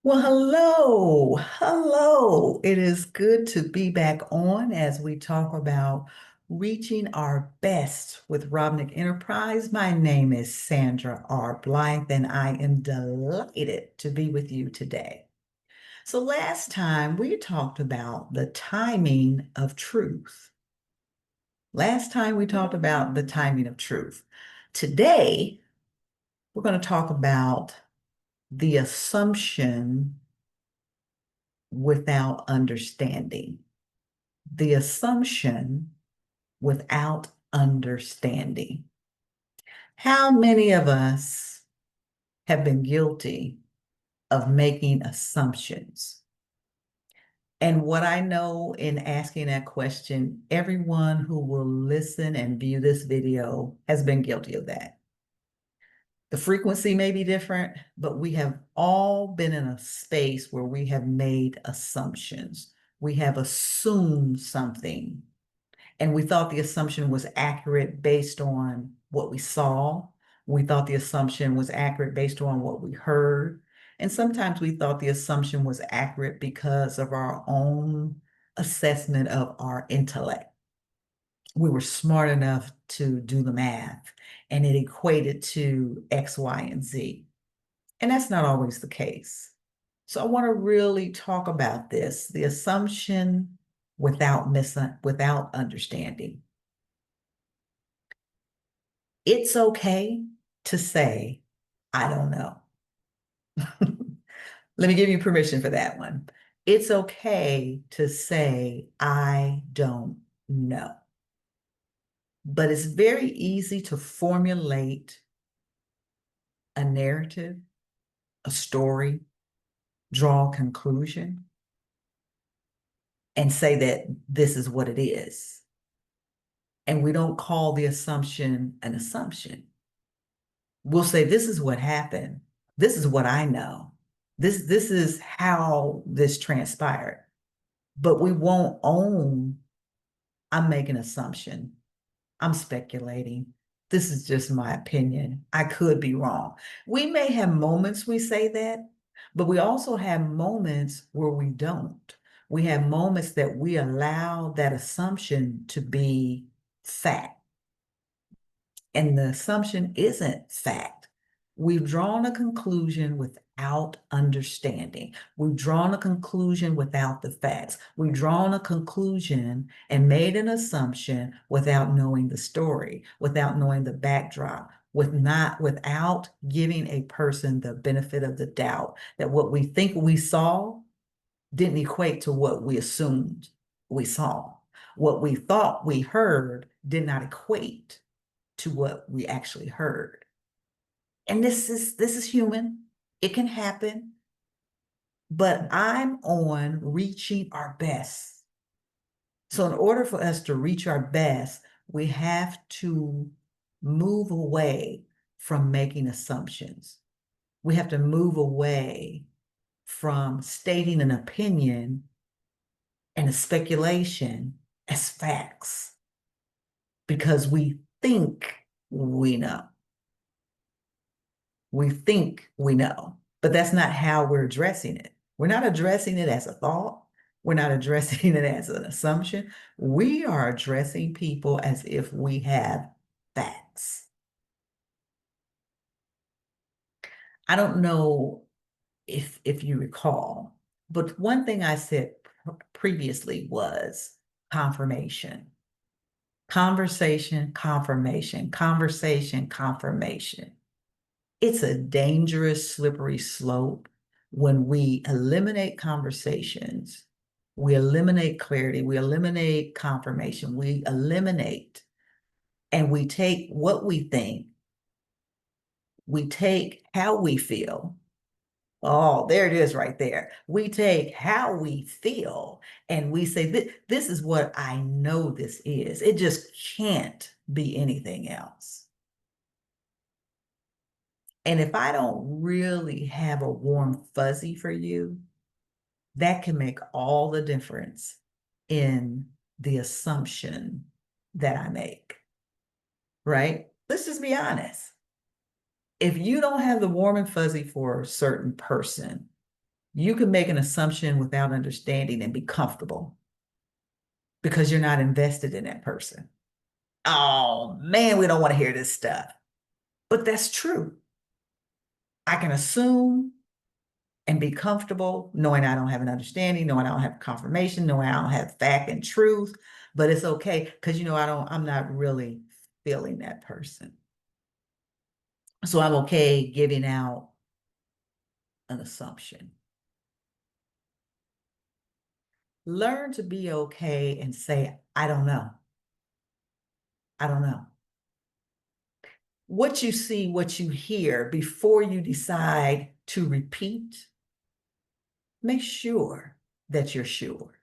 Well, hello, hello. It is good to be back on as we talk about reaching our best with Robnic Enterprise. My name is Sandra R. Blythe, and I am delighted to be with you today. So, last time we talked about the timing of truth. Last time we talked about the timing of truth. Today, we're going to talk about the assumption without understanding. The assumption without understanding. How many of us have been guilty of making assumptions? And what I know in asking that question, everyone who will listen and view this video has been guilty of that. The frequency may be different, but we have all been in a space where we have made assumptions. We have assumed something, and we thought the assumption was accurate based on what we saw. We thought the assumption was accurate based on what we heard. And sometimes we thought the assumption was accurate because of our own assessment of our intellect. We were smart enough to do the math, and it equated to X, Y, and Z. And that's not always the case. So I want to really talk about this, the assumption without understanding. It's okay to say, I don't know. Let me give you permission for that one. It's okay to say, I don't know. But it's very easy to formulate a narrative, a story, draw a conclusion, and say that this is what it is. And we don't call the assumption an assumption. We'll say, this is what happened. This is what I know. This is how this transpired. But we won't own, I'm making an assumption. I'm speculating. This is just my opinion. I could be wrong. We may have moments we say that, but we also have moments where we don't. We have moments that we allow that assumption to be fact. And the assumption isn't fact. We've drawn a conclusion without understanding. We've drawn a conclusion without the facts. We've drawn a conclusion and made an assumption without knowing the story, without knowing the backdrop, without giving a person the benefit of the doubt that what we think we saw didn't equate to what we assumed we saw. What we thought we heard did not equate to what we actually heard. And this is human. It can happen. But I'm on reaching our best. So in order for us to reach our best, we have to move away from making assumptions. We have to move away from stating an opinion and a speculation as facts because we think we know. We think we know, but that's not how we're addressing it. We're not addressing it as a thought. We're not addressing it as an assumption. We are addressing people as if we have facts. I don't know if you recall, but one thing I said previously was confirmation. Conversation, confirmation, conversation, confirmation. It's a dangerous, slippery slope when we eliminate conversations, we eliminate clarity, we eliminate confirmation, we eliminate and we take what we think, we take how we feel. Oh, there it is right there. We take how we feel and we say, this is what I know this is. It just can't be anything else. And if I don't really have a warm fuzzy for you, that can make all the difference in the assumption that I make, right? Let's just be honest. If you don't have the warm and fuzzy for a certain person, You can make an assumption without understanding and be comfortable because you're not invested in that person. Oh man, we don't want to hear this stuff. But that's true. I can assume and be comfortable knowing I don't have an understanding, knowing I don't have confirmation, knowing I don't have fact and truth, but it's okay because I'm not really feeling that person. So I'm okay giving out an assumption. Learn to be okay and say, I don't know. I don't know. What you see, what you hear before you decide to repeat, make sure that you're sure.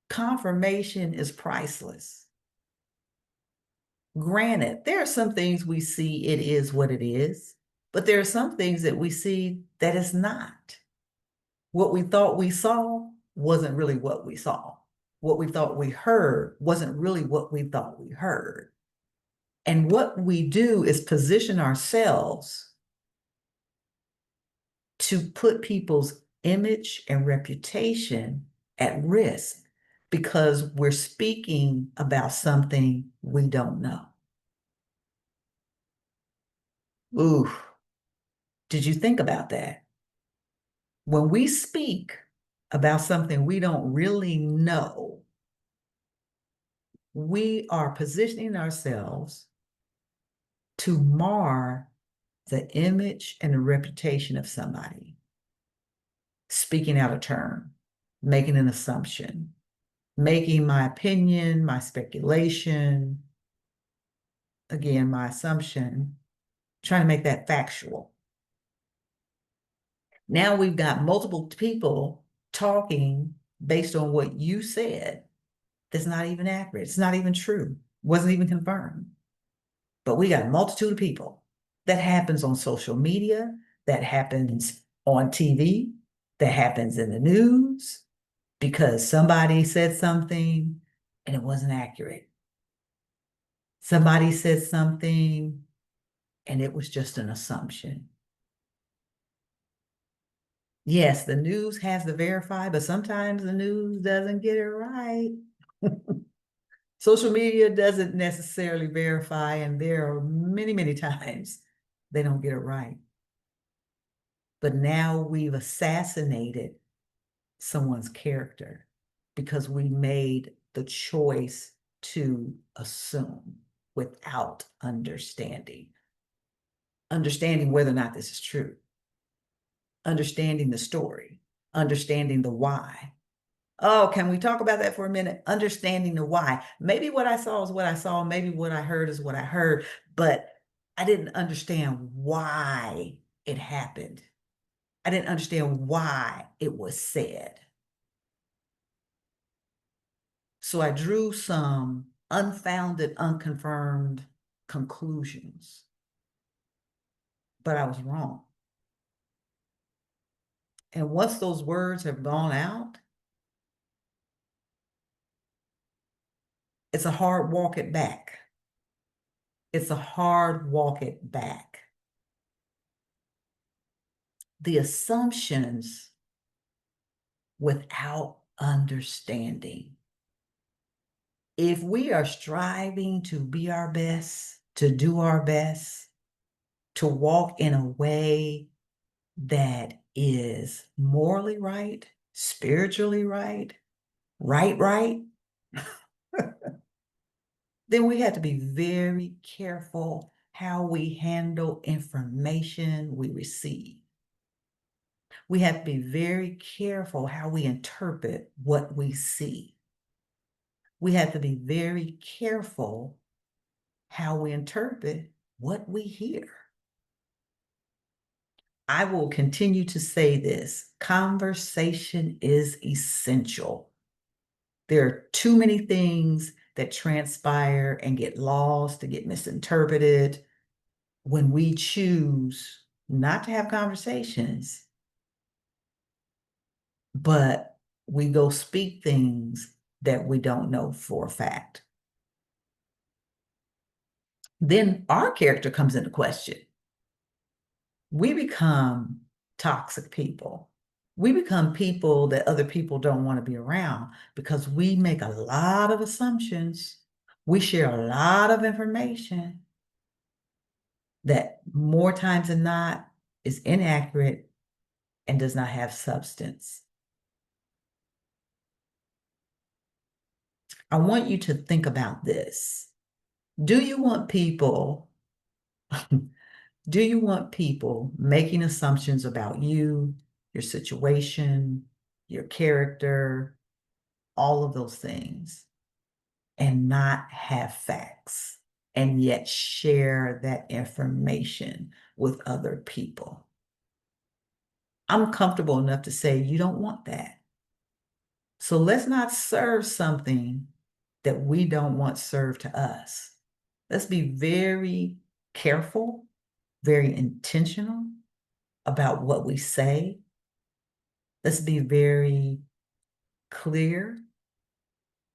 Confirmation is priceless. Granted, there are some things we see it is what it is, but there are some things that we see that is not. What we thought we saw wasn't really what we saw. What we thought we heard wasn't really what we thought we heard. And what we do is position ourselves to put people's image and reputation at risk because we're speaking about something we don't know. Ooh, did you think about that? When we speak about something we don't really know, we are positioning ourselves to mar the image and the reputation of somebody, speaking out of turn, making an assumption, making my opinion, my speculation, again, my assumption, trying to make that factual. Now we've got multiple people talking based on what you said that's not even accurate. It's not even true. Wasn't even confirmed. But we got a multitude of people. That happens on social media, that happens on TV, that happens in the news because somebody said something and it wasn't accurate. Somebody said something and it was just an assumption. Yes, the news has to verify, but sometimes the news doesn't get it right. Social media doesn't necessarily verify, and there are many, many times they don't get it right. But now we've assassinated someone's character because we made the choice to assume without understanding whether or not this is true, understanding the story, understanding the why. Oh, can we talk about that for a minute? Understanding the why. Maybe what I saw is what I saw. Maybe what I heard is what I heard, but I didn't understand why it happened. I didn't understand why it was said. So I drew some unfounded, unconfirmed conclusions, but I was wrong. And once those words have gone out, it's a hard walk it back. It's a hard walk it back. The assumptions without understanding. If we are striving to be our best, to do our best, to walk in a way that is morally right, spiritually right, right, then we have to be very careful how we handle information we receive. We have to be very careful how we interpret what we see. We have to be very careful how we interpret what we hear. I will continue to say this: conversation is essential. There are too many things that transpire and get lost and get misinterpreted when we choose not to have conversations, but we go speak things that we don't know for a fact. Then our character comes into question. We become toxic people. We become people that other people don't want to be around because we make a lot of assumptions. We share a lot of information that more times than not is inaccurate and does not have substance. I want you to think about this. Do you want people, do you want people making assumptions about you, your situation, your character, all of those things, and not have facts, and yet share that information with other people? I'm comfortable enough to say you don't want that. So let's not serve something that we don't want served to us. Let's be very careful, very intentional about what we say. Let's be very clear,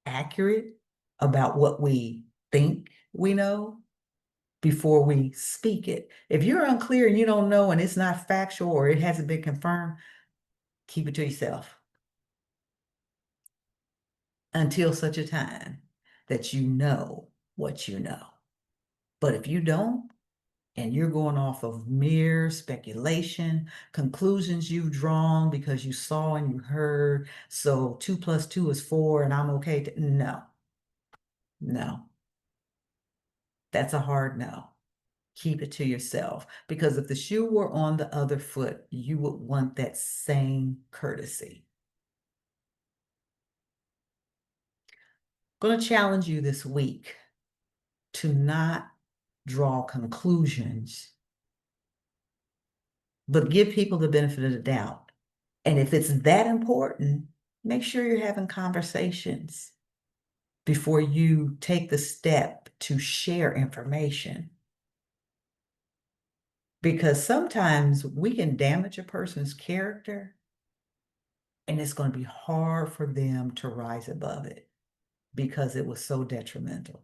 accurate about what we think we know before we speak it. If you're unclear and you don't know and it's not factual or it hasn't been confirmed, keep it to yourself until such a time that you know what you know. But if you don't, and you're going off of mere speculation, conclusions you've drawn because you saw and you heard, so 2 + 2 is 4 and I'm okay to, no, no, that's a hard no. Keep it to yourself, because if the shoe were on the other foot, you would want that same courtesy. I'm going to challenge you this week to not draw conclusions, but give people the benefit of the doubt. And if it's that important, make sure you're having conversations before you take the step to share information. Because sometimes we can damage a person's character and it's going to be hard for them to rise above it because it was so detrimental.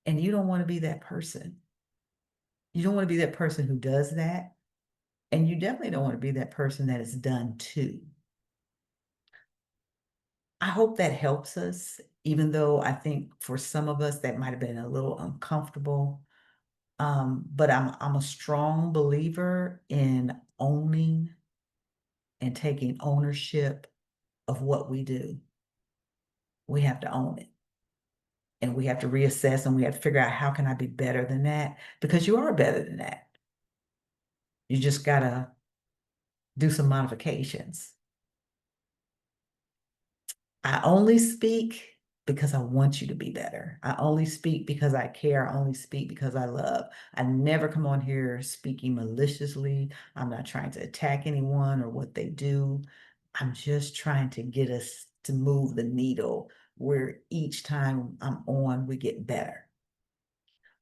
And you don't want to be that person. You don't want to be that person who does that. And you definitely don't want to be that person that is done to. I hope that helps us, even though I think for some of us that might have been a little uncomfortable. But I'm a strong believer in owning and taking ownership of what we do. We have to own it. And we have to reassess and we have to figure out how can I be better than that? Because you are better than that. You just gotta do some modifications. I only speak because I want you to be better. I only speak because I care. I only speak because I love. I never come on here speaking maliciously. I'm not trying to attack anyone or what they do. I'm just trying to get us to move the needle where each time I'm on, we get better.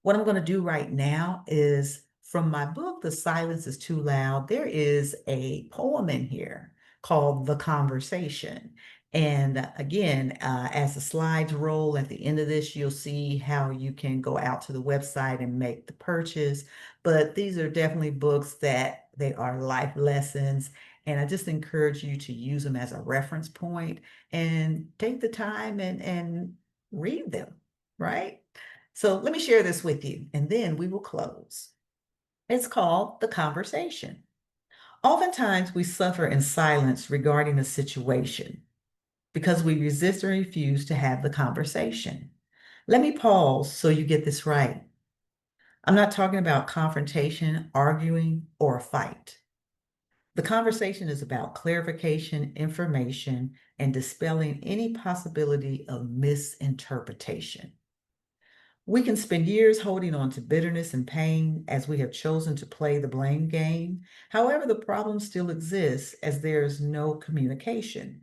What I'm going to do right now is from my book, The Silence is Too Loud, there is a poem in here called The Conversation. And again, as the slides roll at the end of this, you'll see how you can go out to the website and make the purchase. But these are definitely books that they are life lessons. And I just encourage you to use them as a reference point and take the time and read them, right? So let me share this with you, and then we will close. It's called The Conversation. Oftentimes, we suffer in silence regarding a situation because we resist or refuse to have the conversation. Let me pause so you get this right. I'm not talking about confrontation, arguing, or a fight. The conversation is about clarification, information, and dispelling any possibility of misinterpretation. We can spend years holding on to bitterness and pain as we have chosen to play the blame game. However, the problem still exists as there is no communication.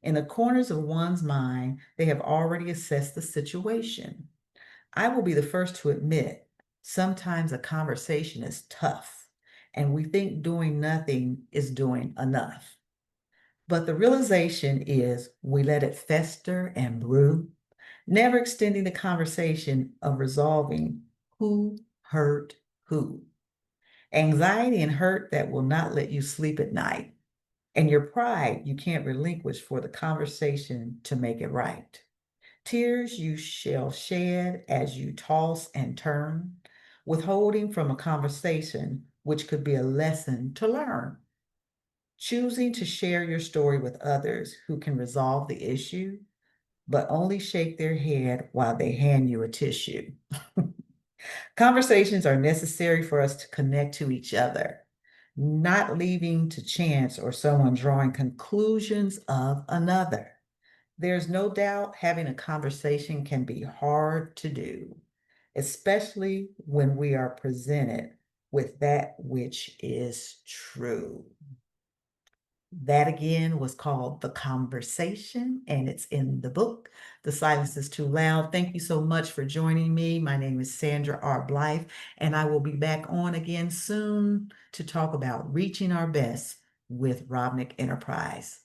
In the corners of one's mind, they have already assessed the situation. I will be the first to admit sometimes a conversation is tough, and we think doing nothing is doing enough. But the realization is we let it fester and brew, never extending the conversation of resolving who hurt who. anxiety and hurt that will not let you sleep at night, and your pride you can't relinquish for the conversation to make it right. Tears you shall shed as you toss and turn, withholding from a conversation which could be a lesson to learn. Choosing to share your story with others who can resolve the issue, but only shake their head while they hand you a tissue. Conversations are necessary for us to connect to each other, not leaving to chance or someone drawing conclusions of another. There's no doubt having a conversation can be hard to do, especially when we are presented with that which is true. That again was called The Conversation, and it's in the book, The Silence is Too Loud. Thank you so much for joining me. My name is Sandra R. Blythe, and I will be back on again soon to talk about reaching our best with Robnic Enterprise.